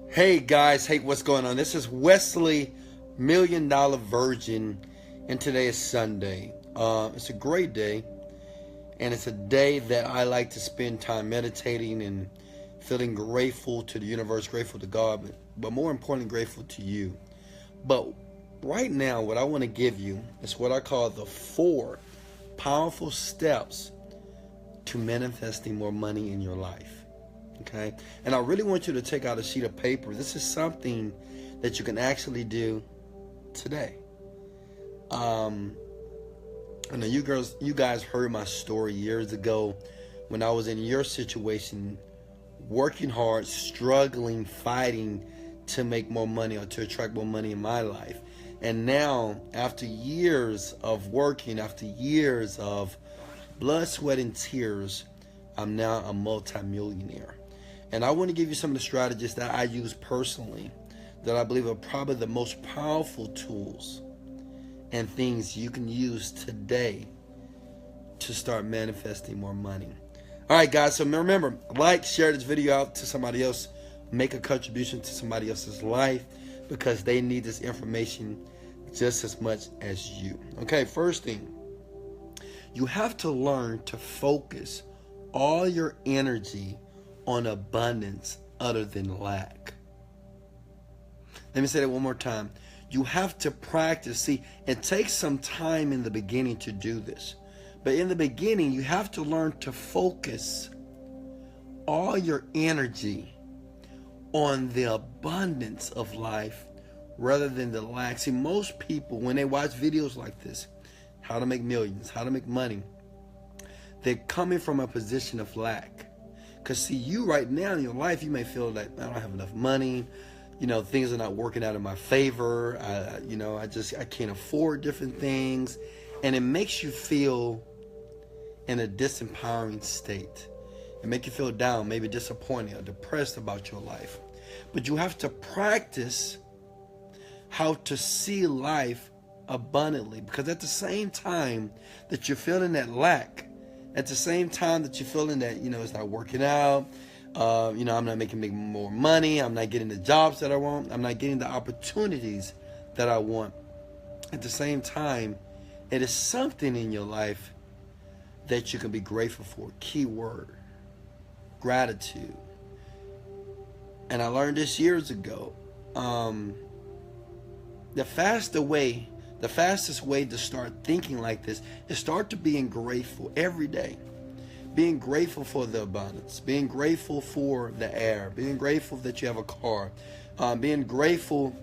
Hey guys, hey, what's going on? This is Wesley, Millionaire Virgin, and today is Sunday. It's a great day, and it's a day that I like to spend time meditating and feeling grateful to the universe, grateful to God, but more importantly, grateful to you. But right now, what I want to give you is what I call the 4 powerful steps to manifesting more money in your life. Okay, and I really want you to take out a sheet of paper. This is something that you can actually do today. I know you guys heard my story years ago when I was in your situation, working hard, struggling, fighting to make more money or to attract more money in my life. And now, after years of working, after years of blood, sweat, and tears, I'm now a multimillionaire. And I want to give you some of the strategies that I use personally that I believe are probably the most powerful tools and things you can use today to start manifesting more money. All right, guys, so remember, like, share this video out to somebody else, make a contribution to somebody else's life because they need this information just as much as you. Okay, first thing, you have to learn to focus all your energy on abundance other than lack. Let me say that one more time. You have to practice. See, it takes some time in the beginning to do this. But in the beginning, you have to learn to focus all your energy on the abundance of life rather than the lack. See, most people, when they watch videos like this, how to make millions, how to make money, they're coming from a position of lack. Because see, you right now in your life, you may feel that I don't have enough money, things are not working out in my favor, I can't afford different things, and it makes you feel in a disempowering state. It makes you feel down, maybe disappointed or depressed about your life. But you have to practice how to see life abundantly, because at the same time that you're feeling that lack, at the same time that you're feeling that, it's not working out, I'm not making more money, I'm not getting the jobs that I want, I'm not getting the opportunities that I want. At the same time, it is something in your life that you can be grateful for. Key word, gratitude. And I learned this years ago. The fastest way to start thinking like this is start to being grateful every day. Being grateful for the abundance, being grateful for the air, being grateful that you have a car, being grateful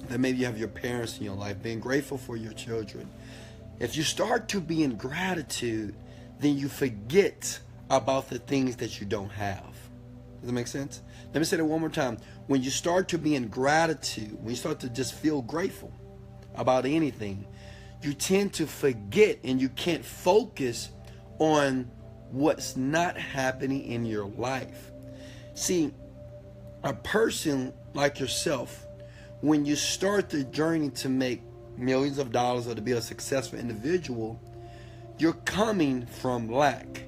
that maybe you have your parents in your life, being grateful for your children. If you start to be in gratitude, then you forget about the things that you don't have. Does that make sense? Let me say that one more time. When you start to be in gratitude, when you start to just feel grateful about anything, you tend to forget and you can't focus on what's not happening in your life. See, a person like yourself, when you start the journey to make millions of dollars or to be a successful individual, you're coming from lack.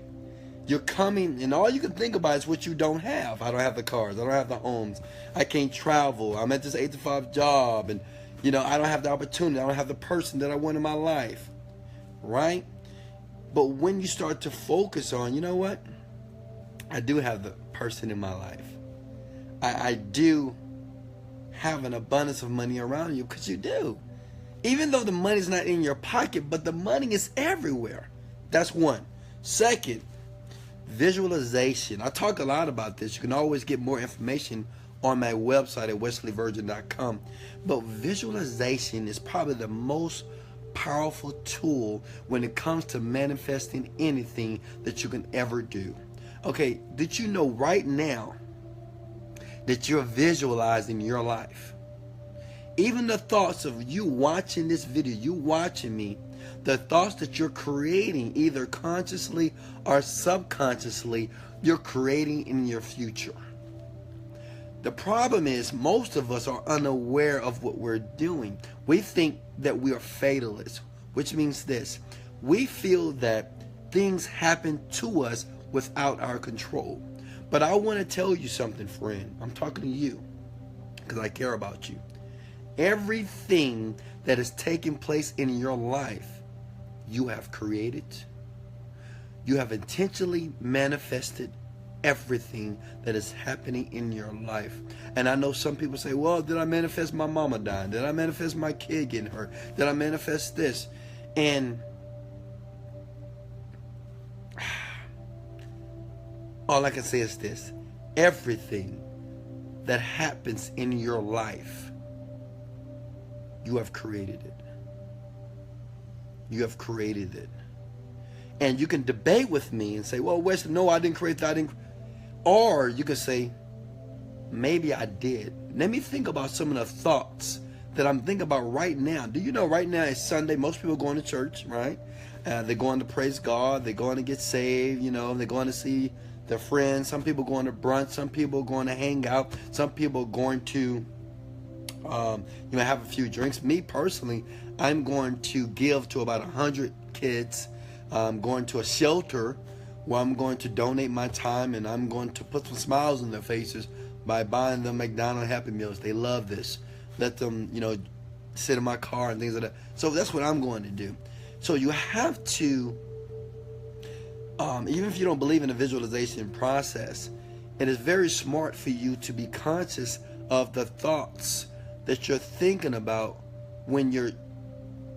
You're coming, and all you can think about is what you don't have. I don't have the cars, I don't have the homes, I can't travel, I'm at this 8 to 5 job, and I don't have the opportunity, I don't have the person that I want in my life, right? But when you start to focus on, you know what? I do have the person in my life. I do have an abundance of money around you, because you do. Even though the money's not in your pocket, but the money is everywhere. That's one. Second, visualization. I talk a lot about this. You can always get more information on my website at wesleyvirgin.com. But visualization is probably the most powerful tool when it comes to manifesting anything that you can ever do. Okay, did you know right now that you're visualizing your life? Even the thoughts of you watching this video, you watching me, the thoughts that you're creating, either consciously or subconsciously, you're creating in your future. The problem is most of us are unaware of what we're doing. We think that we are fatalists, which means this. We feel that things happen to us without our control. But I want to tell you something, friend. I'm talking to you because I care about you. Everything that is taking place in your life, you have created. You have intentionally manifested everything that is happening in your life. And I know some people say, well, did I manifest my mama dying? Did I manifest my kid getting hurt? Did I manifest this? And all I can say is this. Everything that happens in your life, you have created it. You have created it. And you can debate with me and say, well, Wesley, no, I didn't create that. Or you can say, maybe I did. Let me think about some of the thoughts that I'm thinking about right now. Do you know right now it's Sunday? Most people are going to church, right? They're going to praise God. They're going to get saved. You know, they're going to see their friends. Some people going to brunch. Some people are going to hang out. Some people are going to, have a few drinks. Me personally, I'm going to give to about 100 kids. I'm going to a shelter where I'm going to donate my time, and I'm going to put some smiles on their faces by buying them McDonald's Happy Meals. They love this. Let them, sit in my car and things like that. So that's what I'm going to do. So you have to, even if you don't believe in the visualization process, it is very smart for you to be conscious of the thoughts that you're thinking about when you're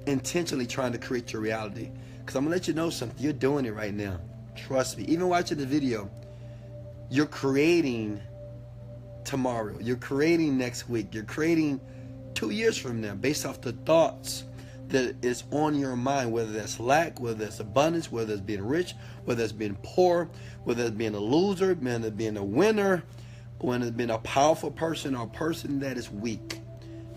intentionally trying to create your reality. Because I'm going to let you know something. You're doing it right now. Trust me. Even watching the video, you're creating tomorrow. You're creating next week. You're creating 2 years from now based off the thoughts that is on your mind, whether that's lack, whether that's abundance, whether it's being rich, whether it's being poor, whether it's being a loser, whether it's being a winner, whether it's being a powerful person or a person that is weak.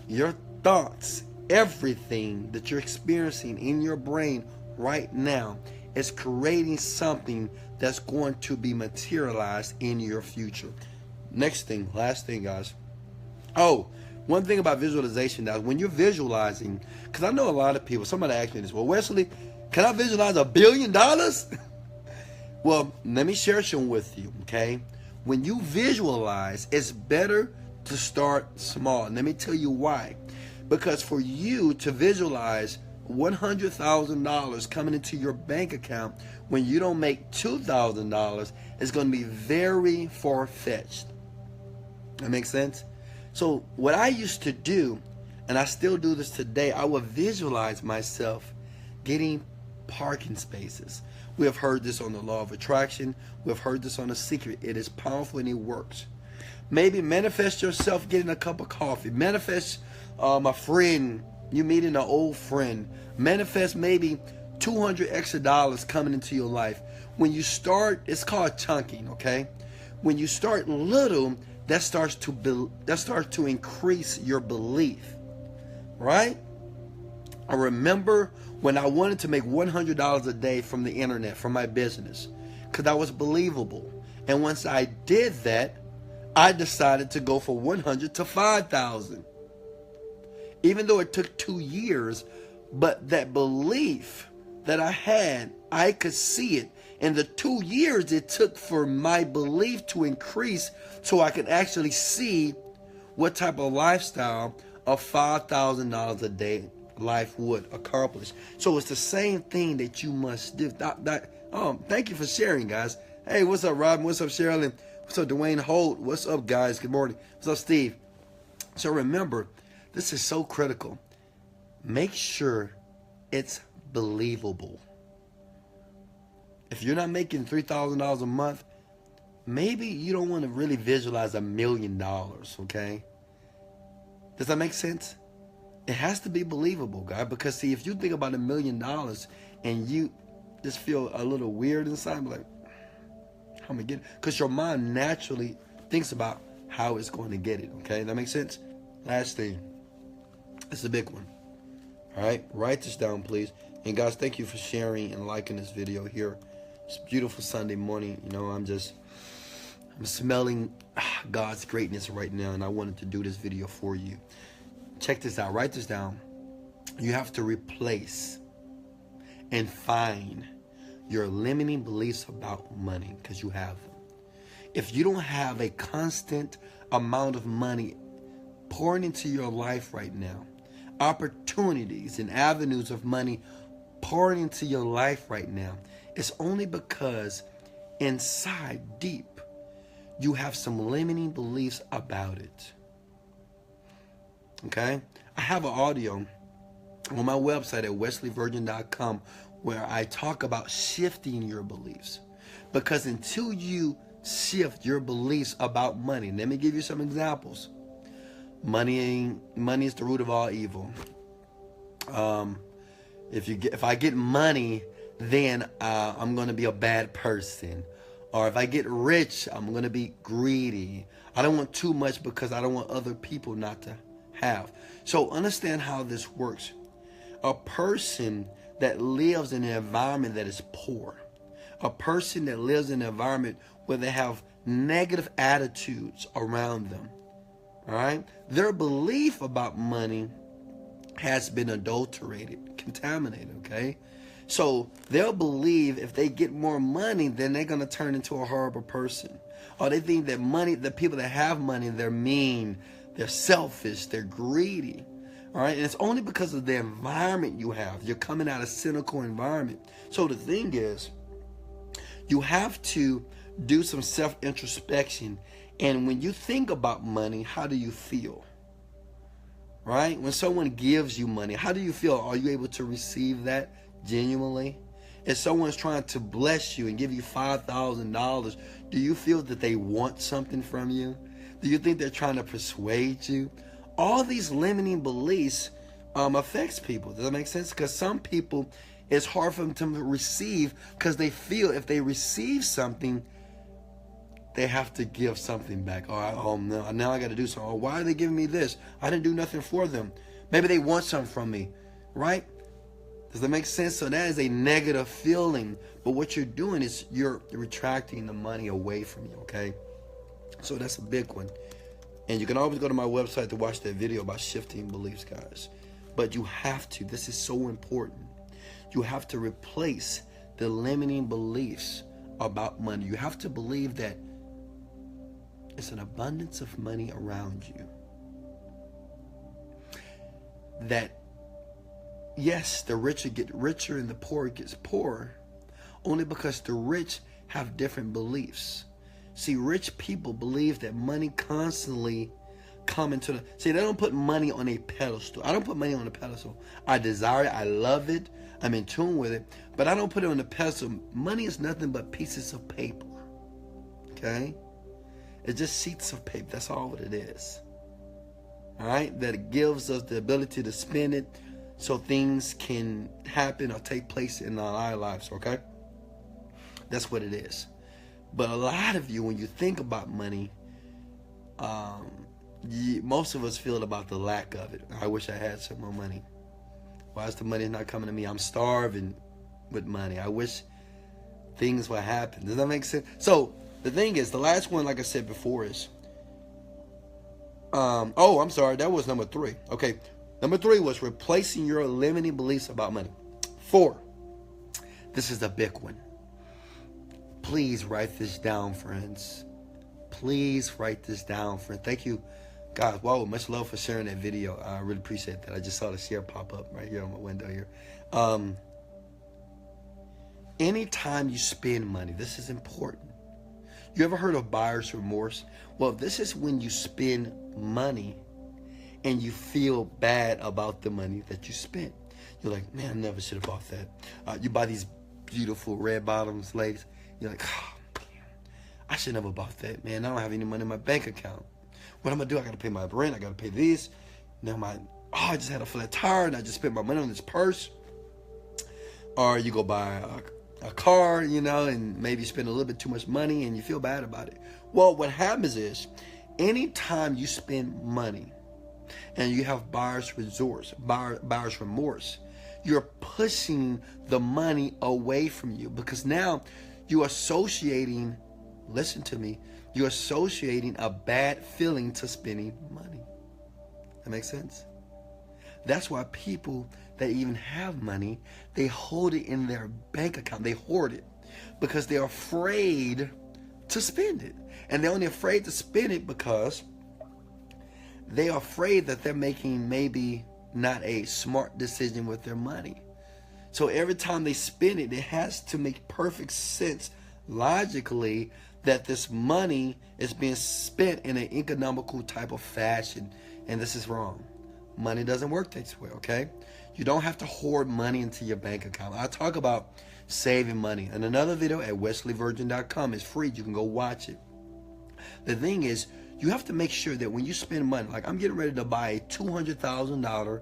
Your thoughts, everything that you're experiencing in your brain right now is creating something that's going to be materialized in your future. Next thing, last thing, guys. Oh, one thing about visualization, guys, when you're visualizing, because I know a lot of people, somebody asked me this, well, Wesley, can I visualize $1 billion? Well, let me share something with you, okay? When you visualize, it's better to start small. And let me tell you why. Because for you to visualize $100,000 coming into your bank account when you don't make $2,000 is going to be very far-fetched. That makes sense? So what I used to do, and I still do this today, I would visualize myself getting parking spaces. We have heard this on the law of attraction. We have heard this on The Secret. It is powerful and it works. Maybe manifest yourself getting a cup of coffee. Manifest a friend, you meeting an old friend. Manifest maybe $200 extra coming into your life. When you start, it's called chunking, okay? When you start little, that starts to increase your belief, right? I remember when I wanted to make $100 a day from the internet, from my business, because that was believable. And once I did that, I decided to go for 100 to 5,000. Even though it took 2 years, but that belief that I had, I could see it. In the 2 years it took for my belief to increase so I could actually see what type of lifestyle of $5,000 a day life would accomplish. So it's the same thing that you must do. Thank you for sharing, guys. Hey, what's up, Robin? What's up, Sherilyn? What's up, Dwayne Holt? What's up, guys? Good morning. What's up, Steve? So remember, this is so critical. Make sure it's believable. If you're not making $3,000 a month, maybe you don't want to really visualize $1 million, okay? Does that make sense? It has to be believable, guys, because see, if you think about $1 million and you just feel a little weird inside, like, how am I get it? Because your mind naturally thinks about how it's going to get it, okay? That makes sense? Last thing. It's a big one. All right? Write this down, please. And guys, thank you for sharing and liking this video here. It's a beautiful Sunday morning. You know, I'm smelling God's greatness right now, and I wanted to do this video for you. Check this out. Write this down. You have to replace and find your limiting beliefs about money, because you have them. If you don't have a constant amount of money pouring into your life right now, opportunities and avenues of money pouring into your life right now, it's only because inside, deep, you have some limiting beliefs about it. Okay? I have an audio on my website at wesleyvirgin.com where I talk about shifting your beliefs. Because until you shift your beliefs about money, let me give you some examples. Money is the root of all evil. If I get money, then I'm going to be a bad person. Or if I get rich, I'm going to be greedy. I don't want too much because I don't want other people not to have. So understand how this works. A person that lives in an environment that is poor, a person that lives in an environment where they have negative attitudes around them, all right, their belief about money has been adulterated, contaminated, okay? So they'll believe if they get more money, then they're going to turn into a horrible person. Or they think that money, the people that have money, they're mean, they're selfish, they're greedy. All right, and it's only because of the environment you have. You're coming out of a cynical environment. So the thing is, you have to do some self-introspection. And when you think about money, how do you feel? Right? When someone gives you money, how do you feel? Are you able to receive that genuinely? If someone's trying to bless you and give you $5,000, do you feel that they want something from you? Do you think they're trying to persuade you? All these limiting beliefs affects people. Does that make sense? Because some people, it's hard for them to receive because they feel if they receive something, they have to give something back. Oh, no, now I got to do something. Oh, why are they giving me this? I didn't do nothing for them. Maybe they want something from me, right? Does that make sense? So that is a negative feeling. But what you're doing is you're retracting the money away from you, okay? So that's a big one. And you can always go to my website to watch that video about shifting beliefs, guys. But you have to. This is so important. You have to replace the limiting beliefs about money. You have to believe that it's an abundance of money around you. That, yes, the richer get richer and the poor gets poorer. Only because the rich have different beliefs. See, rich people believe that money constantly come into the... See, they don't put money on a pedestal. I don't put money on a pedestal. I desire it. I love it. I'm in tune with it. But I don't put it on a pedestal. Money is nothing but pieces of paper. Okay? It's just sheets of paper. That's all what it is. All right? That it gives us the ability to spend it so things can happen or take place in our lives. Okay? That's what it is. But a lot of you, when you think about money, most of us feel about the lack of it. I wish I had some more money. Why is the money not coming to me? I'm starving with money. I wish things would happen. Does that make sense? So the thing is, the last one, like I said before, is I'm sorry, that was number 3. Okay, number 3 was replacing your limiting beliefs about money. 4, this is the big one. Please write this down, friends. Please write this down, friend. Thank you, guys. Wow, much love for sharing that video. I really appreciate that. I just saw the share pop up right here on my window here. Anytime you spend money, this is important. You ever heard of buyer's remorse? Well, this is when you spend money and you feel bad about the money that you spent. You're like, man, I never should have bought that. You buy these beautiful red bottoms, ladies. You're like, oh, man, I should never bought that, man. I don't have any money in my bank account. What I'm going to do, I got to pay my rent. I got to pay this. Now I just had a flat tire and I just spent my money on this purse. Or you go buy a car, and maybe spend a little bit too much money and you feel bad about it. Well, what happens is anytime you spend money and you have buyer's remorse, you're pushing the money away from you because now you're associating, listen to me, you're associating a bad feeling to spending money. That makes sense? That's why people that even have money, they hold it in their bank account. They hoard it because they're afraid to spend it. And they're only afraid to spend it because they are afraid that they're making maybe not a smart decision with their money. So every time they spend it, it has to make perfect sense logically that this money is being spent in an economical type of fashion. And this is wrong. Money doesn't work this way, okay? You don't have to hoard money into your bank account. I talk about saving money in another video at wesleyvirgin.com. It's free. You can go watch it. The thing is, you have to make sure that when you spend money, like I'm getting ready to buy a $200,000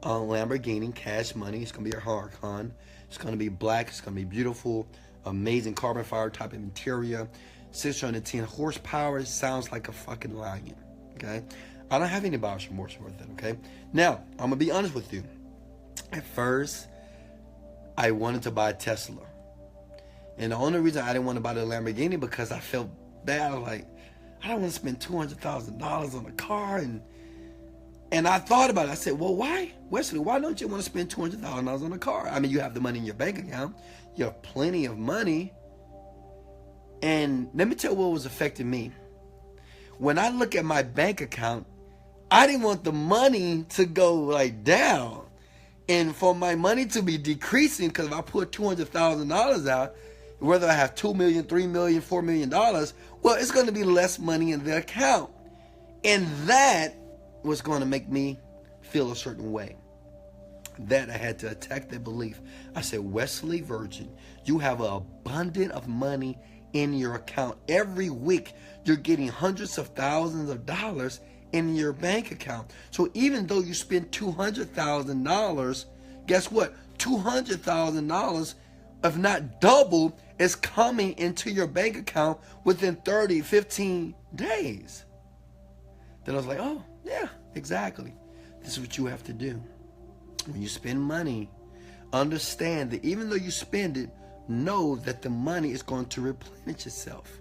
Lamborghini, cash money. It's going to be a Huracan. It's going to be black. It's going to be beautiful, amazing carbon fiber type of interior. 610 horsepower. It sounds like a fucking lion, okay? I don't have any buyer's remorse with it, okay? Now, I'm going to be honest with you. At first, I wanted to buy a Tesla. And the only reason I didn't want to buy the Lamborghini because I felt bad. I was like, I don't want to spend $200,000 on a car. And I thought about it. I said, well, why? Wesley, why don't you want to spend $200,000 on a car? I mean, you have the money in your bank account. You have plenty of money. And let me tell you what was affecting me. When I look at my bank account, I didn't want the money to go like down. And for my money to be decreasing, because if I put $200,000 out, whether I have $2 million, $3 million, $4 million, well, it's going to be less money in the account. And that was going to make me feel a certain way. That I had to attack that belief. I said, Wesley Virgin, you have an abundance of money in your account. Every week, you're getting hundreds of thousands of dollars in your bank account. So even though you spend $200,000, guess what? $200,000, if not double, is coming into your bank account within 30, 15 days. Then I was like, oh, yeah, exactly. This is what you have to do. When you spend money, understand that even though you spend it, know that the money is going to replenish itself.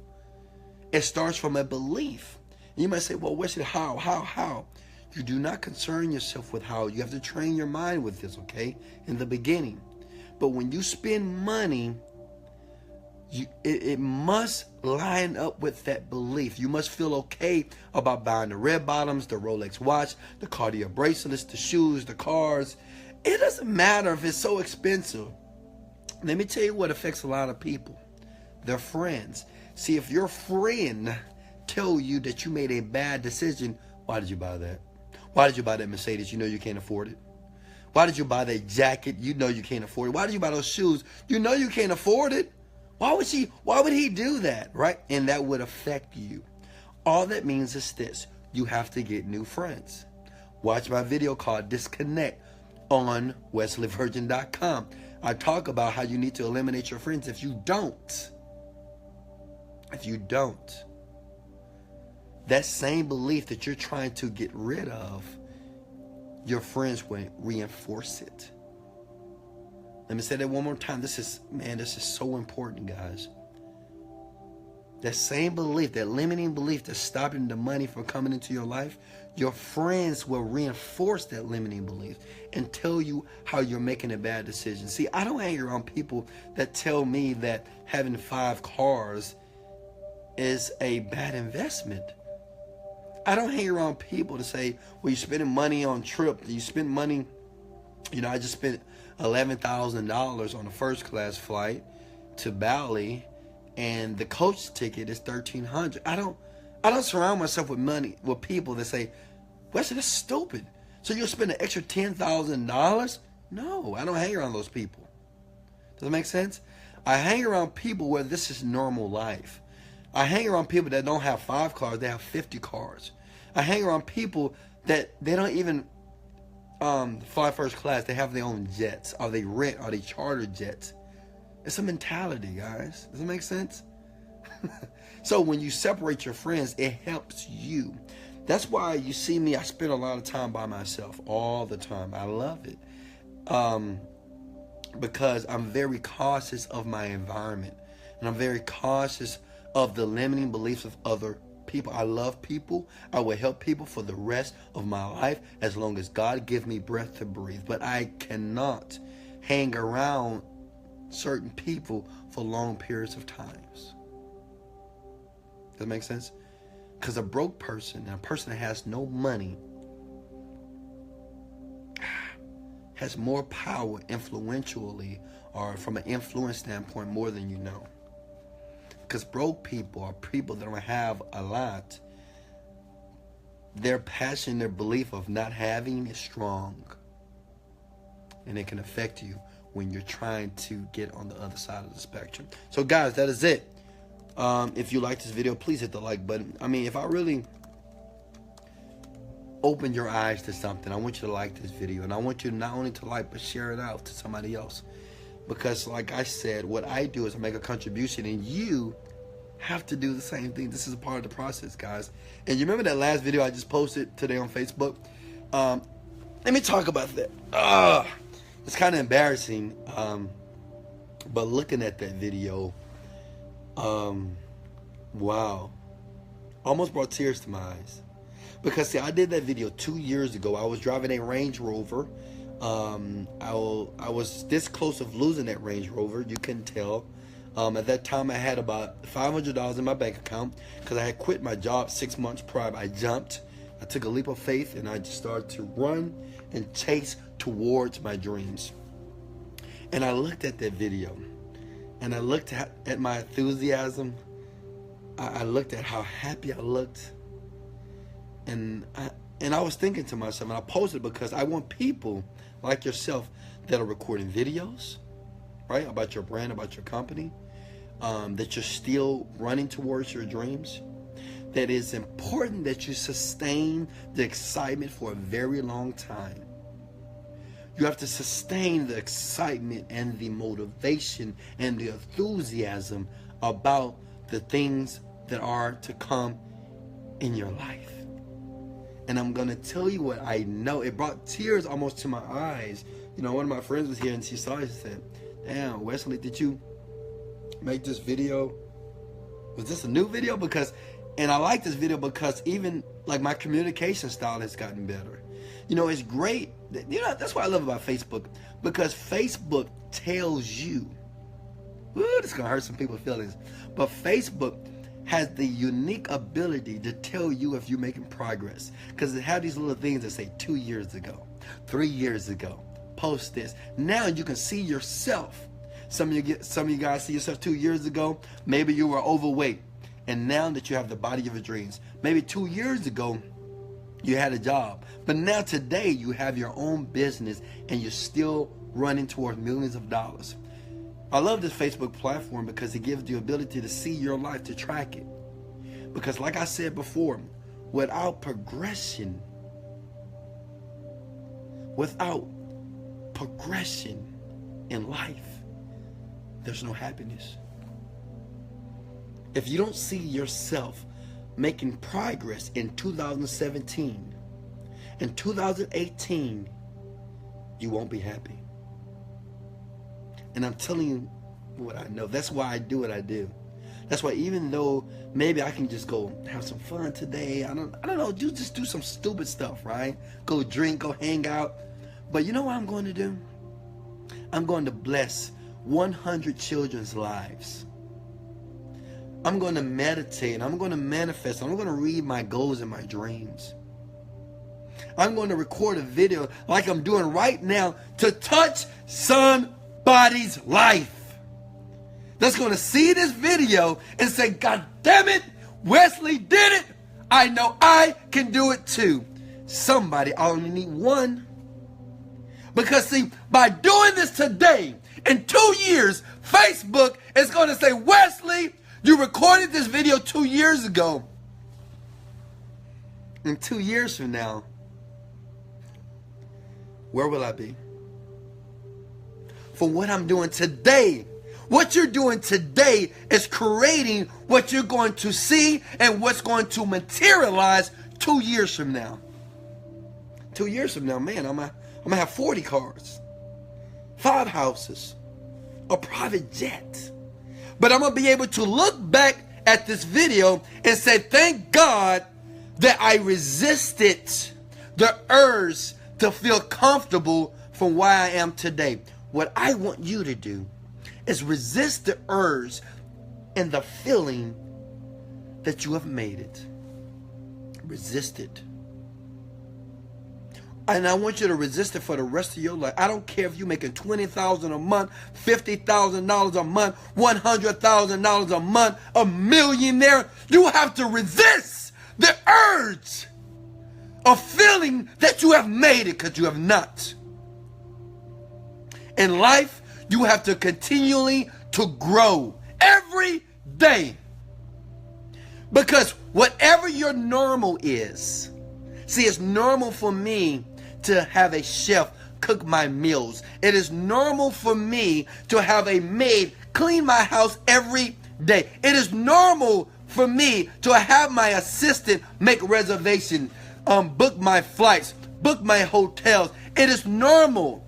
It starts from a belief. You might say, well, Wesley, how? You do not concern yourself with how. You have to train your mind with this, okay, in the beginning. But when you spend money, it must line up with that belief. You must feel okay about buying the red bottoms, the Rolex watch, the Cartier bracelets, the shoes, the cars. It doesn't matter if it's so expensive. Let me tell you what affects a lot of people. Their friends. See, if your friend tell you that you made a bad decision, why did you buy that? Why did you buy that Mercedes? You know you can't afford it. Why did you buy that jacket? You know you can't afford it. Why did you buy those shoes? You know you can't afford it. Why would he do that, right? And that would affect you. All that means is this. You have to get new friends. Watch my video called Disconnect on wesleyvirgin.com. I talk about how you need to eliminate your friends. If you don't, that same belief that you're trying to get rid of, your friends will reinforce it. Let me say that one more time. This is so important, guys. That same belief, that limiting belief that's stopping the money from coming into your life, your friends will reinforce that limiting belief and tell you how you're making a bad decision. See, I don't hang around people that tell me that having 5 cars is a bad investment. I don't hang around people to say, well, you're spending money on trips. You spend money, I just spent $11,000 on a first class flight to Bali, and the coach ticket is $1,300. I don't surround myself with people that say, Wesley, that's stupid. So you'll spend an extra $10,000? No, I don't hang around those people. Does that make sense? I hang around people where this is normal life. I hang around people that don't have 5 cars, they have 50 cars. I hang around people that they don't even fly first class. They have their own jets, or they rent, or they charter jets. It's a mentality, guys. Does it make sense? So when you separate your friends, it helps you. That's why you see me, I spend a lot of time by myself all the time. I love it. Because I'm very cautious of my environment. And I'm very cautious of the limiting beliefs of other people. I love people. I will help people for the rest of my life as long as God gives me breath to breathe. But I cannot hang around certain people for long periods of times. Does that make sense? Because a broke person and a person that has no money has more power influentially, or from an influence standpoint, more than you know. Because broke people are people that don't have a lot. Their passion, their belief of not having is strong. And it can affect you when you're trying to get on the other side of the spectrum. So guys, that is it. If you like this video, please hit the like button. I mean, if I really open your eyes to something, I want you to like this video. And I want you not only to like, but share it out to somebody else. Because like I said, what I do is make a contribution, and you have to do the same thing. This is a part of the process, guys. And you remember that last video I just posted today on Facebook? Let me talk about that. It's kind of embarrassing. But looking at that video, wow. Almost brought tears to my eyes. Because see, I did that video 2 years ago. I was driving a Range Rover. I was this close of losing that Range Rover. You couldn't tell. At that time, I had about $500 in my bank account because I had quit my job 6 months prior. I jumped. I took a leap of faith, and I just started to run and chase towards my dreams. And I looked at that video, and I looked at my enthusiasm. I looked at how happy I looked, and I was thinking to myself, and I posted because I want people like yourself that are recording videos, right, about your brand, about your company, that you're still running towards your dreams. That it's important that you sustain the excitement for a very long time. You have to sustain the excitement and the motivation and the enthusiasm about the things that are to come in your life. And I'm going to tell you what I know. It brought tears almost to my eyes. You know, one of my friends was here and she saw it and said, "Damn, Wesley, did you make this video? Was this a new video?" And I like this video because even like my communication style has gotten better. You know, it's great. You know, that's what I love about Facebook, because Facebook tells you, ooh, this is going to hurt some people's feelings, but Facebook has the unique ability to tell you if you're making progress, because it has these little things that say 2 years ago, 3 years ago, post this. Now you can see yourself. Some of you guys see yourself 2 years ago. Maybe you were overweight, and now that you have the body of your dreams. Maybe 2 years ago you had a job, but now today you have your own business and you're still running toward millions of dollars. I love this Facebook platform because it gives you the ability to see your life, to track it. Because like I said before, without progression in life, there's no happiness. If you don't see yourself making progress in 2017, in 2018, you won't be happy. And I'm telling you what I know. That's why I do what I do. That's why even though maybe I can just go have some fun today, I don't know, just do some stupid stuff, right? Go drink, go hang out. But you know what I'm going to do? I'm going to bless 100 children's lives. I'm going to meditate. I'm going to manifest. I'm going to read my goals and my dreams. I'm going to record a video like I'm doing right now to touch somebody's life that's going to see this video and say, "God damn it, Wesley did it. I know I can do it too." Somebody, I only need one. Because see, by doing this today, in 2 years, Facebook is going to say, "Wesley, you recorded this video 2 years ago." In 2 years from now, where will I be? For what I'm doing today. What you're doing today is creating what you're going to see and what's going to materialize 2 years from now. 2 years from now, man, I'm gonna have 40 cars, 5 houses, a private jet. But I'm going to be able to look back at this video and say, thank God that I resisted the urge to feel comfortable from where I am today. What I want you to do is resist the urge and the feeling that you have made it. Resist it. And I want you to resist it for the rest of your life. I don't care if you're making $20,000 a month, $50,000 a month, $100,000 a month, a millionaire. You have to resist the urge of feeling that you have made it, because you have not. In life, you have to continually to grow every day. Because whatever your normal is, see, it's normal for me to have a chef cook my meals. It is normal for me to have a maid clean my house every day. It is normal for me to have my assistant make reservations, book my flights, book my hotels. It is normal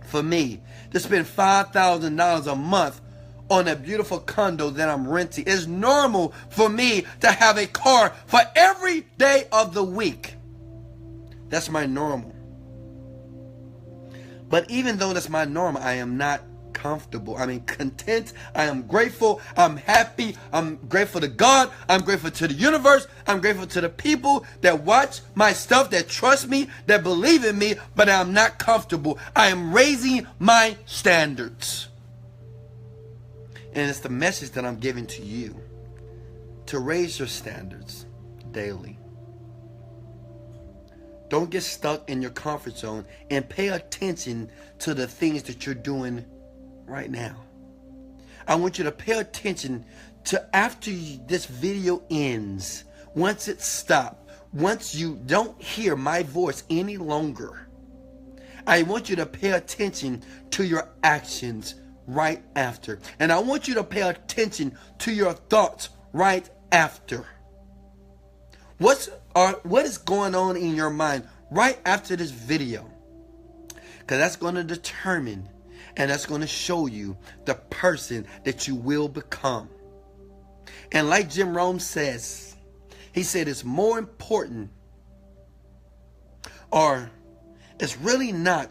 for me to spend $5,000 a month on a beautiful condo that I'm renting. It's normal for me to have a car for every day of the week. That's my normal. But even though that's my normal, I am not comfortable. I mean, content. I am grateful. I'm happy. I'm grateful to God. I'm grateful to the universe. I'm grateful to the people that watch my stuff, that trust me, that believe in me, but I'm not comfortable. I am raising my standards. And it's the message that I'm giving to you, to raise your standards daily. Don't get stuck in your comfort zone, and pay attention to the things that you're doing right now. I want you to pay attention to, after this video ends, once it stops, once you don't hear my voice any longer, I want you to pay attention to your actions right after. And I want you to pay attention to your thoughts right after. What is going on in your mind right after this video? Because that's going to determine, and that's going to show you the person that you will become. And like Jim Rohn says, he said it's more important, or it's really not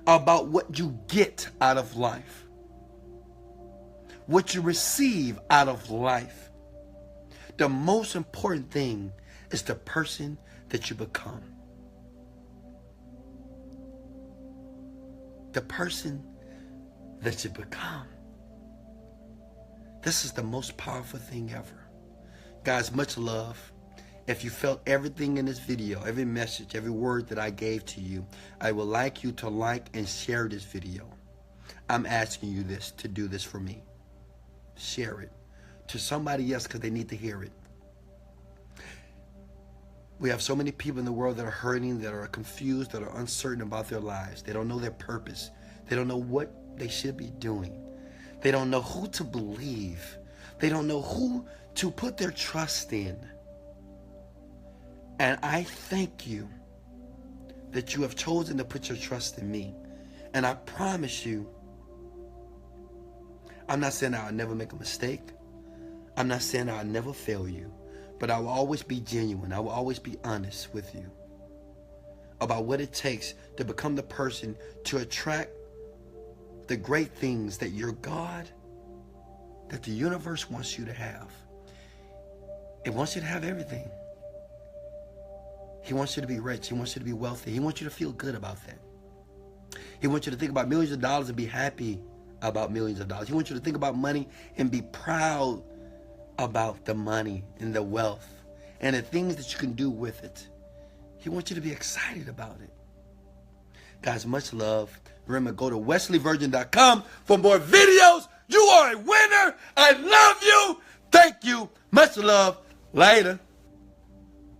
about what you get out of life, what you receive out of life. The most important thing is the person that you become. The person that you become. This is the most powerful thing ever. Guys, much love. If you felt everything in this video, every message, every word that I gave to you, I would like you to like and share this video. I'm asking you this, to do this for me. Share it to somebody else, because they need to hear it. We have so many people in the world that are hurting, that are confused, that are uncertain about their lives. They don't know their purpose. They don't know what they should be doing. They don't know who to believe. They don't know who to put their trust in. And I thank you that you have chosen to put your trust in me. And I promise you, I'm not saying I'll never make a mistake. I'm not saying I'll never fail you. But I will always be genuine. I will always be honest with you about what it takes to become the person to attract the great things that your God, that the universe wants you to have. It wants you to have everything. He wants you to be rich. He wants you to be wealthy. He wants you to feel good about that. He wants you to think about millions of dollars and be happy about millions of dollars. He wants you to think about money and be proud about the money and the wealth and the things that you can do with it. He wants you to be excited about it. Guys, much love. Remember, go to wesleyvirgin.com for more videos. You are a winner. I love you. Thank you. Much love. Later.